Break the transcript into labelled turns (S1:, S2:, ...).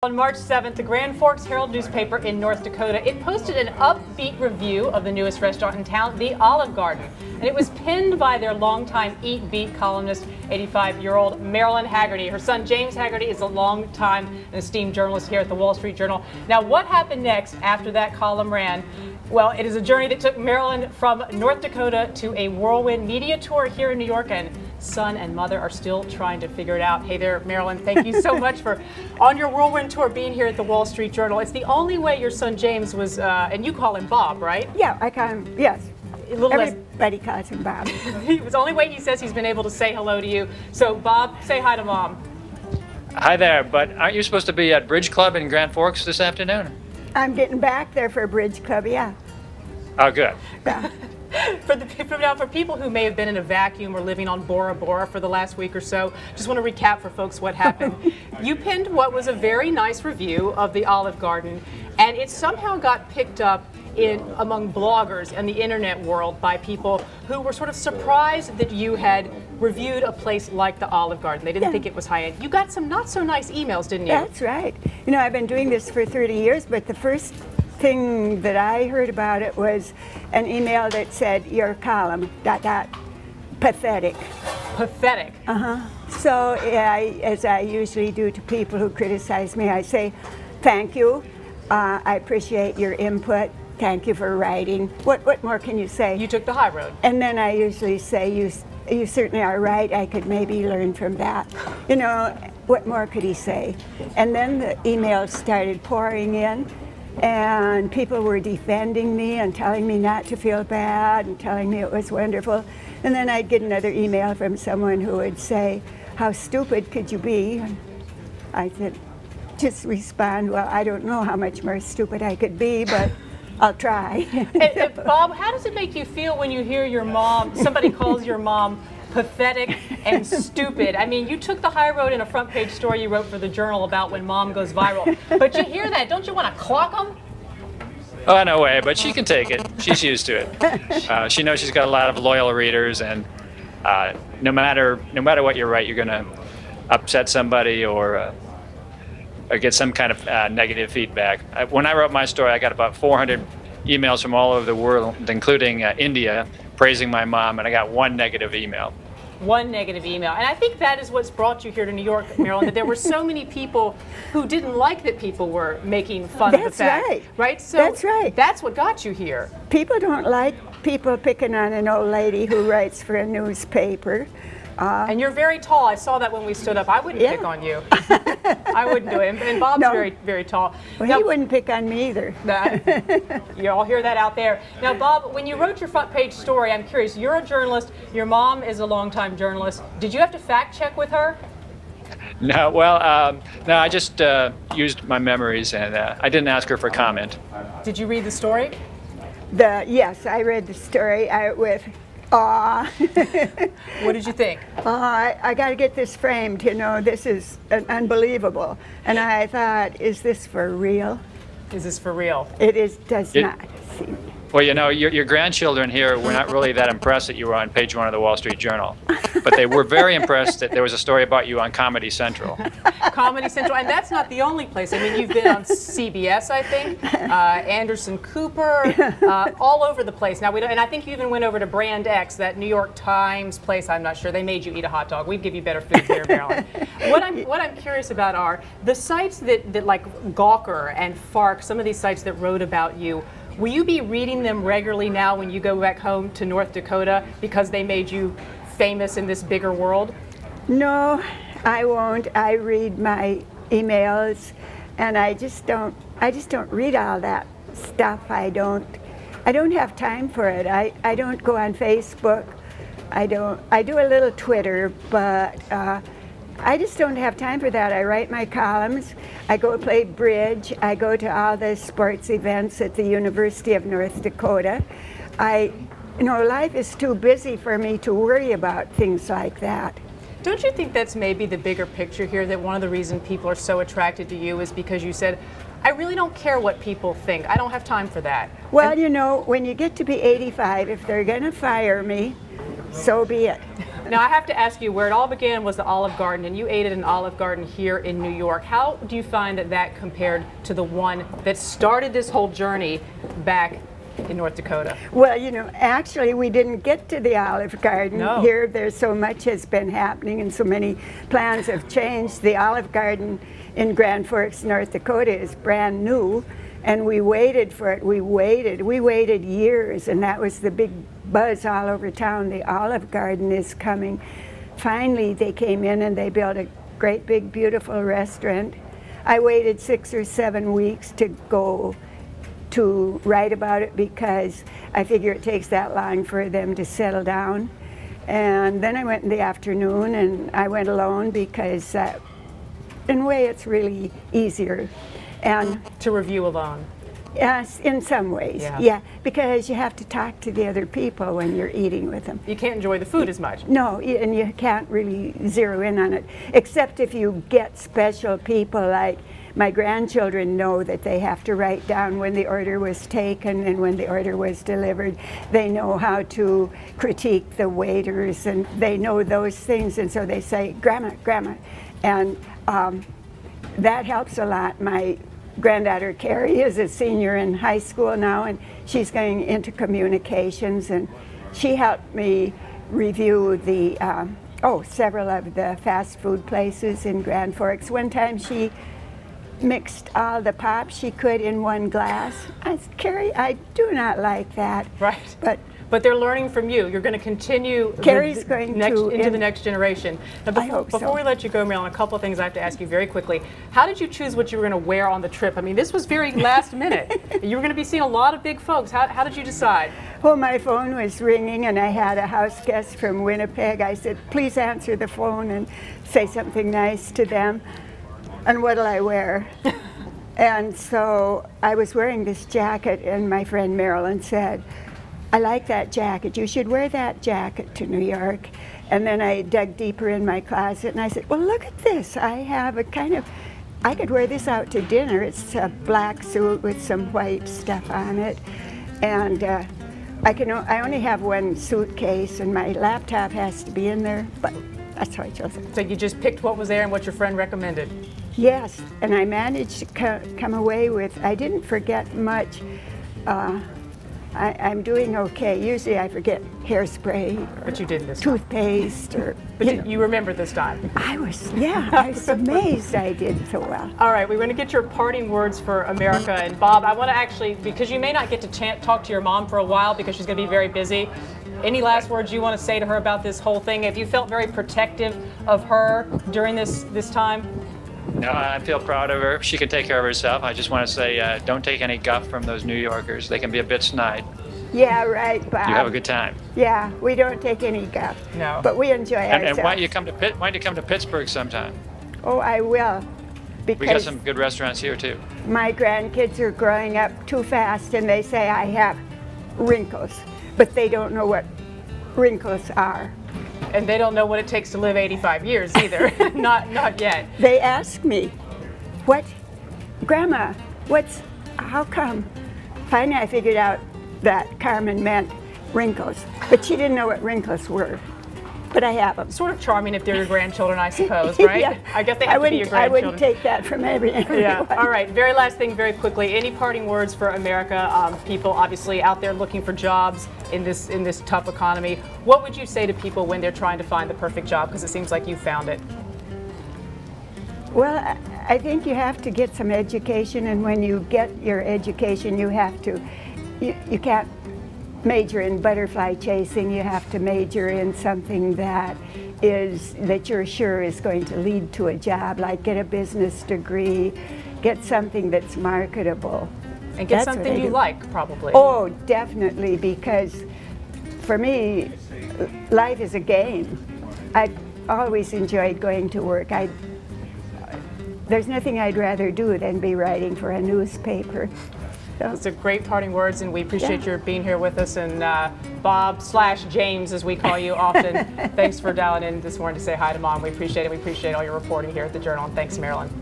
S1: On March 7th, the Grand Forks Herald newspaper in North Dakota, it posted an upbeat review of the newest restaurant in town, the Olive Garden. And it was pinned by their longtime Eat Beat columnist, 85-year-old Marilyn Hagerty. Her son, James Hagerty, is a longtime and esteemed journalist here at the Wall Street Journal. Now, what happened next after that column ran? Well, it is a journey that took Marilyn from North Dakota to a whirlwind media tour here in New York, and son and mother are still trying to figure it out. Hey there, Marilyn, thank you so much for, on your whirlwind tour, being here at the Wall Street Journal. It's the only way your son James was, and you call him Bob, right?
S2: Yeah, I call him, yes. Everybody calls him Bob.
S1: It was the only way he says he's been able to say hello to you. So, Bob, say hi to Mom.
S3: Hi there, but aren't you supposed to be at Bridge Club in Grand Forks this afternoon?
S2: I'm getting back there for a bridge club, yeah.
S3: Oh, good.
S2: Yeah.
S1: For people who may have been in a vacuum or living on Bora Bora for the last week or so, just want to recap for folks what happened. You pinned what was a very nice review of the Olive Garden, and it somehow got picked up among bloggers and the internet world by people who were sort of surprised that you had reviewed a place like the Olive Garden. They didn't think it was high-end. You got some not so nice emails, didn't you?
S2: That's right. You know, I've been doing this for 30 years, but the first thing that I heard about it was an email that said, your column, ... pathetic.
S1: Pathetic.
S2: So, as I usually do to people who criticize me, I say, thank you. I appreciate your input. Thank you for writing. What more can you say?
S1: You took the high road.
S2: And then I usually say, you certainly are right. I could maybe learn from that. You know, what more could he say? And then the emails started pouring in, and people were defending me and telling me not to feel bad and telling me it was wonderful. And then I'd get another email from someone who would say, how stupid could you be? And I said, just respond, well, I don't know how much more stupid I could be, but I'll try.
S1: And Bob, how does it make you feel when you hear your mom, somebody calls your mom pathetic and stupid? I mean, you took the high road in a front page story you wrote for the Journal about when mom goes viral. But you hear that, don't you want to clock them?
S3: Oh, no way, but she can take it. She's used to it. She knows she's got a lot of loyal readers, and no matter what you write, you're going to upset somebody or get some kind of negative feedback. When I wrote my story, I got about 400 emails from all over the world, including India, praising my mom, and I got one negative email.
S1: One negative email. And I think that is what's brought you here to New York, Marilyn, that there were so many people who didn't like that people were making fun of the fact.
S2: That's right.
S1: Right? So
S2: that's right.
S1: That's what got you here.
S2: People don't like people picking on an old lady who writes for a newspaper.
S1: And you're very tall. I saw that when we stood up. I wouldn't pick on you. I wouldn't do it. And Bob's very, very tall.
S2: Well,
S1: now,
S2: he wouldn't pick on me either.
S1: You all hear that out there. Now, Bob, when you wrote your front page story, I'm curious, you're a journalist. Your mom is a longtime journalist. Did you have to fact check with her?
S3: No, well, no, I just used my memories, and I didn't ask her for comment.
S1: Did you read the story?
S2: Yes, I read the story with awe.
S1: What did you think?
S2: I got to get this framed, you know, this is unbelievable. And I thought, is this for real?
S1: Is this for real?
S2: It does not seem.
S3: Well, you know, your grandchildren here were not really that impressed that you were on page 1 of the Wall Street Journal. But they were very impressed that there was a story about you on Comedy Central.
S1: Comedy Central, and that's not the only place. I mean, you've been on CBS, I think, Anderson Cooper, all over the place. Now, and I think you even went over to Brand X, that New York Times place. I'm not sure. They made you eat a hot dog. We'd give you better food here, Marilyn. What I'm curious about are the sites that like Gawker and Fark, some of these sites that wrote about you. Will you be reading them regularly now when you go back home to North Dakota because they made you famous in this bigger world?
S2: No, I won't. I read my emails, and I just don't read all that stuff. I don't have time for it. I don't go on Facebook. I do a little Twitter, but I just don't have time for that. I write my columns. I go play bridge. I go to all the sports events at the University of North Dakota. Life is too busy for me to worry about things like that.
S1: Don't you think that's maybe the bigger picture here, that one of the reasons people are so attracted to you is because you said, I really don't care what people think. I don't have time for that.
S2: Well, you know, when you get to be 85, if they're going to fire me, so be it.
S1: Now I have to ask you, where it all began was the Olive Garden, and you ate at an Olive Garden here in New York. How do you find that compared to the one that started this whole journey back in North Dakota?
S2: Well, actually we didn't get to the Olive Garden.
S1: No.
S2: Here there's so much has been happening and so many plans have changed. The Olive Garden in Grand Forks, North Dakota is brand new, and we waited for it. We waited years, and that was the big buzz all over town. The Olive Garden is coming. Finally they came in and they built a great big beautiful restaurant. I waited 6 or 7 weeks to go to write about it because I figure it takes that long for them to settle down. And then I went in the afternoon, and I went alone because in a way it's really easier. And
S1: To review alone.
S2: yes, in some ways,
S1: Yeah.
S2: because you have to talk to the other people when you're eating with them.
S1: You can't enjoy the food as much.
S2: No, and you can't really zero in on it, except if you get special people. Like my grandchildren know that they have to write down when the order was taken and when the order was delivered. They know how to critique the waiters, and they know those things, and so they say, "Grandma, Grandma," and that helps a lot. My granddaughter Carrie is a senior in high school now, and she's going into communications, and she helped me review the several of the fast food places in Grand Forks. One time she mixed all the pop she could in one glass. I said, "Carrie, I do not like that."
S1: Right.
S2: But
S1: they're learning from you. You're going to continue
S2: Carrie's going to
S1: into the next generation. Now,
S2: I hope so.
S1: before we let you go, Marilyn, a couple of things I have to ask you very quickly. How did you choose what you were going to wear on the trip? I mean, this was very last minute. You were going to be seeing a lot of big folks. How did you decide?
S2: well, my phone was ringing, and I had a house guest from Winnipeg. I said, "Please answer the phone and say something nice to them." And what'll I wear? And so I was wearing this jacket, and my friend Marilyn said, "I like that jacket. You should wear that jacket to New York." And then I dug deeper in my closet, and I said, "Well, look at this. I have I could wear this out to dinner. It's a black suit with some white stuff on it. And I only have one suitcase, and my laptop has to be in there, but that's how I chose it."
S1: So you just picked what was there and what your friend recommended.
S2: Yes, and I managed to come away with, I didn't forget much. I'm doing okay. Usually I forget hairspray, or
S1: But you didn't this time.
S2: toothpaste, or,
S1: But you remembered this time.
S2: I was amazed I did so well.
S1: All right, we're going to get your parting words for America. And Bob, I want to actually, because you may not get to talk to your mom for a while because she's going to be very busy. Any last words you want to say to her about this whole thing? Have you felt very protective of her during this time?
S3: No, I feel proud of her. She can take care of herself. I just want to say, don't take any guff from those New Yorkers. They can be a bit snide.
S2: Yeah, right, Bob.
S3: You have a good time.
S2: Yeah, we don't take any guff.
S1: No.
S2: But we enjoy ourselves.
S3: And why don't you come to Pittsburgh sometime?
S2: Oh, I will.
S3: We got
S2: Because
S3: some good restaurants here too.
S2: my grandkids are growing up too fast, and they say I have wrinkles, but they don't know what wrinkles are.
S1: And they don't know what it takes to live 85 years either. not yet.
S2: They ask me, Grandma, how come? Finally I figured out that Carmen meant wrinkles, but she didn't know what wrinkles were. But I have them.
S1: Sort of charming if they're your grandchildren, I suppose, right?
S2: Yeah.
S1: I guess they have to be your
S2: I
S1: grandchildren.
S2: wouldn't take that from everyone.
S1: Yeah. All right. Very last thing, very quickly. Any parting words for America? People obviously out there looking for jobs in this tough economy. What would you say to people when they're trying to find the perfect job? Because it seems like you found it.
S2: Well, I think you have to get some education, and when you get your education, you can't major in butterfly chasing. You have to major in something that you're sure is going to lead to a job, like get a business degree, get something that's marketable.
S1: And get
S2: That's what
S1: something
S2: I
S1: you
S2: do.
S1: like, probably.
S2: Oh, definitely, because for me, life is a game. I always enjoyed going to work. There's nothing I'd rather do than be writing for a newspaper. So,
S1: It's a great parting words, and we appreciate your being here with us. And Bob/James, as we call you often, thanks for dialing in this morning to say hi to Mom. We appreciate it. We appreciate all your reporting here at the Journal. And thanks, Marilyn.